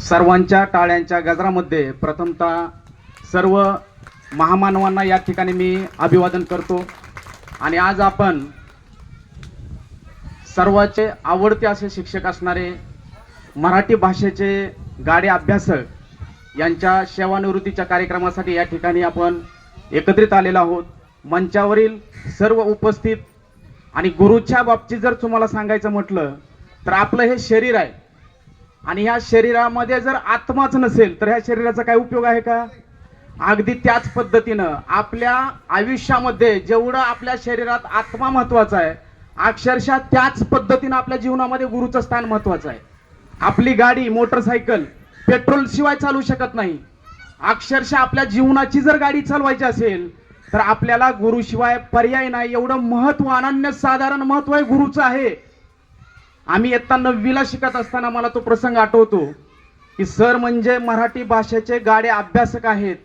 सर्वांच्या टाळ्यांच्या गजरामध्ये प्रथमतः सर्व महामानवांना या ठिकाणी मी अभिवादन करतो। आणि आज आपण सर्वांचे आवडते असे शिक्षक असणारे मराठी भाषेचे गाडे अभ्यासक यांच्या सेवानिवृत्तीच्या कार्यक्रमासाठी या ठिकाणी आपण एकत्रित आलेलो आहोत। मंचावरील सर्व उपस्थित आणि गुरुच्या बाबतीत जर तुम्हाला सांगायचं म्हटलं तर आपलं हे शरीर आहे आणि ह्या शरीरामध्ये जर आत्माच नसेल तर ह्या शरीराचा काय उपयोग आहे का? अगदी त्याच पद्धतीनं आपल्या आयुष्यामध्ये जेवढं आपल्या शरीरात आत्मा महत्वाचा आहे, अक्षरशः त्याच पद्धतीनं आपल्या जीवनामध्ये गुरुचं स्थान महत्वाचं आहे। आपली गाडी मोटरसायकल पेट्रोल शिवाय चालू शकत नाही। अक्षरशः आपल्या जीवनाची जर गाडी चालवायची असेल तर आपल्याला गुरुशिवाय पर्याय नाही। एवढं महत्व, अनन्यसाधारण महत्व आहे गुरुचं आहे। आम्ही इयत्ता 9वीला शिकत असताना मला तो प्रसंग आठवतो की सर म्हणजे मराठी भाषेचे गाडे अभ्यासक आहेत।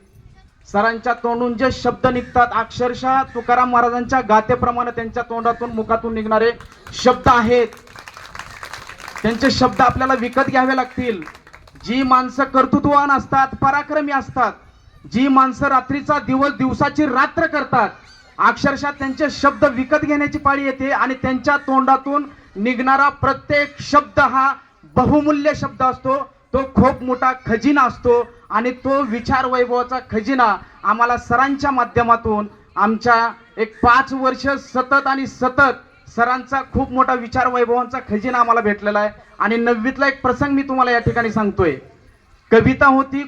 सरांच्या तोंडून जे शब्द निघतात अक्षरशः तुकाराम महाराजांच्या गाथेप्रमाणे त्यांच्या तोंडातून मुखातून निघणारे शब्द आहेत। त्यांचे शब्द आपल्याला विकत घ्यावे लागतील। जी माणसं कर्तृत्ववान असतात, पराक्रमी असतात, जी माणसं रात्रीचा दिवस दिवसाची रात्र करतात, अक्षरशः त्यांचे शब्द विकत घेण्याची पाळी येते आणि त्यांच्या तोंडातून निघणारा प्रत्येक शब्द हा बहुमूल्य शब्द असतो। तो खूप मोठा खजिना असतो आणि तो विचार वैभवाचा खजिना आम्हाला सरांच्या माध्यमातून आमच्या एक 5 वर्ष सतत सरांचा खूप मोठा विचार वैभवांचा खजिना आम्हाला भेटलेला आहे। आणि 9वीतला एक प्रसंग मी तुम्हाला या ठिकाणी सांगतोय। कविता होती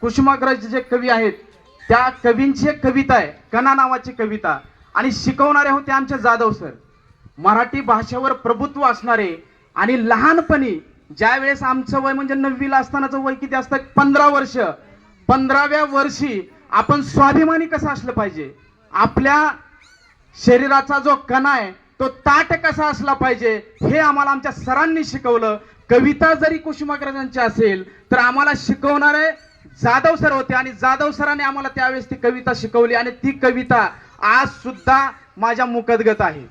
कुसुमाग्रज जे कवी आहेत त्या कवींची एक कविता आहे, कणा नावाची कविता, आणि शिकवणारे होते आमचे जाधव सर। मराठी भाषेवर प्रभुत्व असणारे आणि लहानपणी ज्या वेळेस आमचं वय म्हणजे 9वीला असतानाचं वय किती असतं? 15 वर्ष। 15व्या वर्षी आपण स्वाभिमानी कसं असलं पाहिजे, आपल्या शरीराचा जो कणा आहे तो ताट कसा असला पाहिजे हे आम्हाला आमच्या सरांनी शिकवलं। कविता जरी कुसुमाग्रजांची असेल तर आम्हाला शिकवणारे जाधव सर होते आणि जाधव सरांनी आम्हाला त्यावेळेस ती कविता शिकवली आणि ती कविता आज सुद्धा माझ्या मुखगत आहे।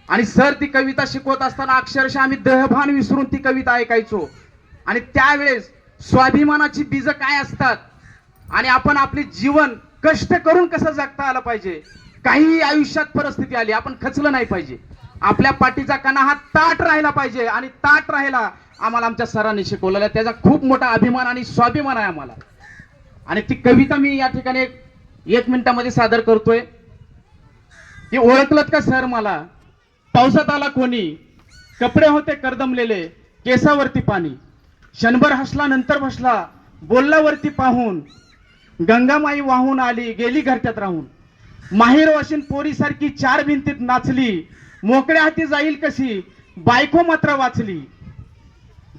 आणि सर ती कविता शिकवत असताना अक्षरशः आम्ही देहभान विसरून ती कविता ऐकायचो। आणि त्यावेळेस स्वाभिमानाची बीज काय असतात आणि आपण आपले जीवन कष्ट करून कसं जगता आलं पाहिजे, काही आयुष्यात परिस्थिती आली आपण खचलं नाही पाहिजे, आपल्या पाठीचा कणा हा ताट राहिला पाहिजे आणि ताट राहिला आम्हाला आमच्या सरांनी शिकवलेला, त्याचा खूप मोठा अभिमान आणि स्वाभिमान आहे आम्हाला। आणि ती कविता मी या ठिकाणी एक मिनिटामध्ये सादर करतोय। की ओळखलत का सर मला, पावसात आला कोणी, कपडे होते करदमलेले, केसावरती पाणी, क्षणभर हसला नंतर बसला, बोलला वरती पाहून, गंगामाई वाहून आली गेली घरट्यात राहून, माहेर वाशिन पोरीसारखी 4 भिंतीत नाचली, मोकळ्या हाती जाईल कशी बायको मात्र वाचली,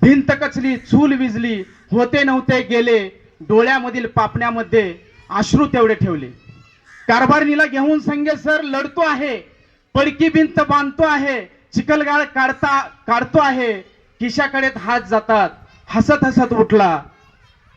भिंत कचली चूल विजली, होते नव्हते गेले, डोळ्यामधील पापण्यामध्ये अश्रू तेवढे ठेवले, कारभारणीला घेऊन संगे सर लढतो आहे, पडकी भिंत बांधतो आहे, चिखलगाळ काढतो आहे, खिशाकडे हात जातात, हसत हसत उठला,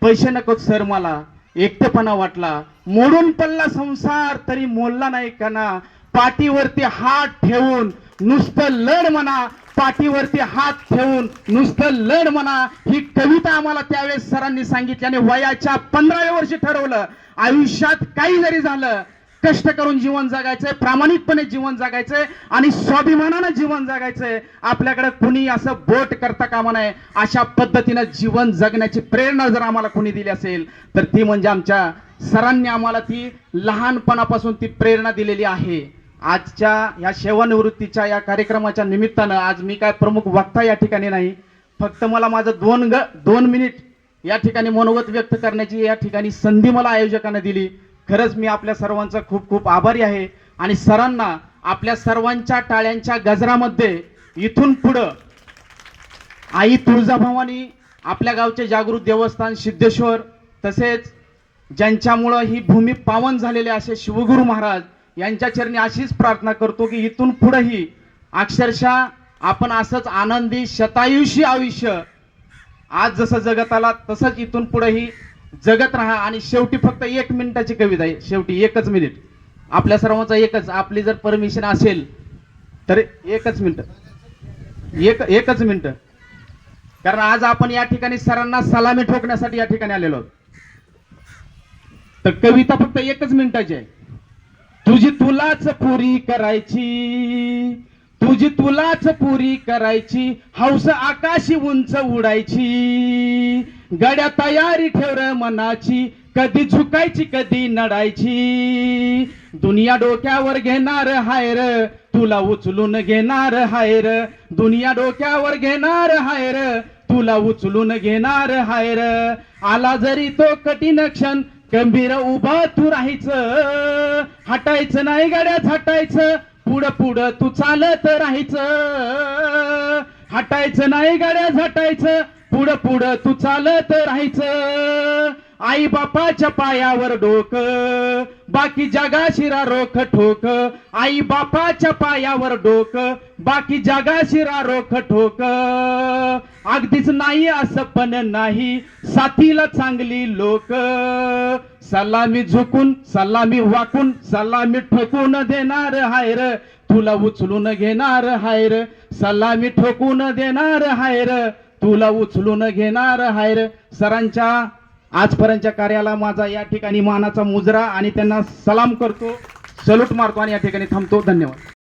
पैसे नकोत सर मला, एकटेपणा वाटला, मोडून पडला संसार तरी मोडला नाही कणा, पाठीवरती हात ठेवून नुसतं लढ म्हणा, पाठीवरती हात ठेवून नुसतं लढ म्हणा। ही कविता आम्हाला त्यावेळेस सरांनी सांगितली आणि वयाच्या 15व्या वर्षी ठरवलं आयुष्यात काही जरी झालं कष्ट करून जीवन जगायचंय, प्रामाणिकपणे जीवन जगायचंय आणि स्वाभिमानानं जीवन जगायचंय। आपल्याकडे कुणी असं बोट करता कामा नये, अशा पद्धतीनं जीवन जगण्याची प्रेरणा जर आम्हाला कुणी दिली असेल तर ती म्हणजे आमच्या सरांनी आम्हाला ती लहानपणापासून ती प्रेरणा दिलेली आहे। आजच्या या सेवानिवृत्तीच्या या कार्यक्रमाच्या निमित्तानं आज मी काय प्रमुख वक्ता या ठिकाणी नाही, फक्त मला माझं 2 मिनिट या ठिकाणी मनोगत व्यक्त करण्याची या ठिकाणी संधी मला आयोजकांनी दिली। खरंच मी आपल्या सर्वांचा खूप खूप आभारी आहे आणि सरांना आपल्या सर्वांच्या टाळ्यांच्या गजरामध्ये इथून पुढं आई तुळजाभवानी, आपल्या गावचे जागृत देवस्थान सिद्धेश्वर, तसेच ज्यांच्यामुळं ही भूमी पावन झालेले असे शिवगुरु महाराज यांच्या चरणी अशीच प्रार्थना करतो की इथून पुढेही अक्षरशः आपण असंच आनंदी शतायुषी आयुष्य आज जसं जगत आला तसंच इथून पुढेही जगत राहा। आणि शेवटी फक्त 1 मिनिटाची कविता आहे, शेवटी 1च मिनिट आपल्या सर्वांचा, एकच, आपली जर परमिशन असेल तर 1च मिनिट, एकच मिनिट। कारण आज आपण या ठिकाणी सरांना सलामी ठोकण्यासाठी या ठिकाणी आलेलो आहोत. तर कविता फक्त 1 मिनिटाची आहे. तुझी तुलाच पुरी करायची, तुझी तुलाच पुरी करायची, हौस आकाशी उंच उडायची, गड्या तयारी ठेव र मनाची, कधी झुकायची कधी नडायची, दुनिया डोक्यावर घेणार हायर, तुला उचलून घेणार हायर, दुनिया डोक्यावर घेणार हायर, तुला उचलून घेणार हायर, आला जरी तो कठीण क्षण गंभीर उभा तू राहायचं, हटायचं नाही गड्याच हटायचं, पुढं पुढं तू चालत राहायचं, हटायचं नाही गड्याच हटायचं, पुढं पुढं तू चालत राहायचं, आई बापाच्या पायावर डोकं, बाकी जगा शिरा रोख ठोक, आई बापाच्या पायावर डोकं, बाकी जगा शिरा रोख ठोक, अगदीच नाही असं पण नाही, साथीला चांगली लोक, सलामी झुकून सलामी वाकून सलामी ठोकून देणार हायर, तुला उचलून घेणार हायर, सलामी ठोकून देणार हायर, तुला उचलून घेणार हायर. सरांच्या आजपर्यंतच्या कार्याला माझा या ठिकाणी मानाचा मुजरा आणि त्यांना सलाम करतो, सल्यूट मारतो आणि या ठिकाणी थांबतो. धन्यवाद.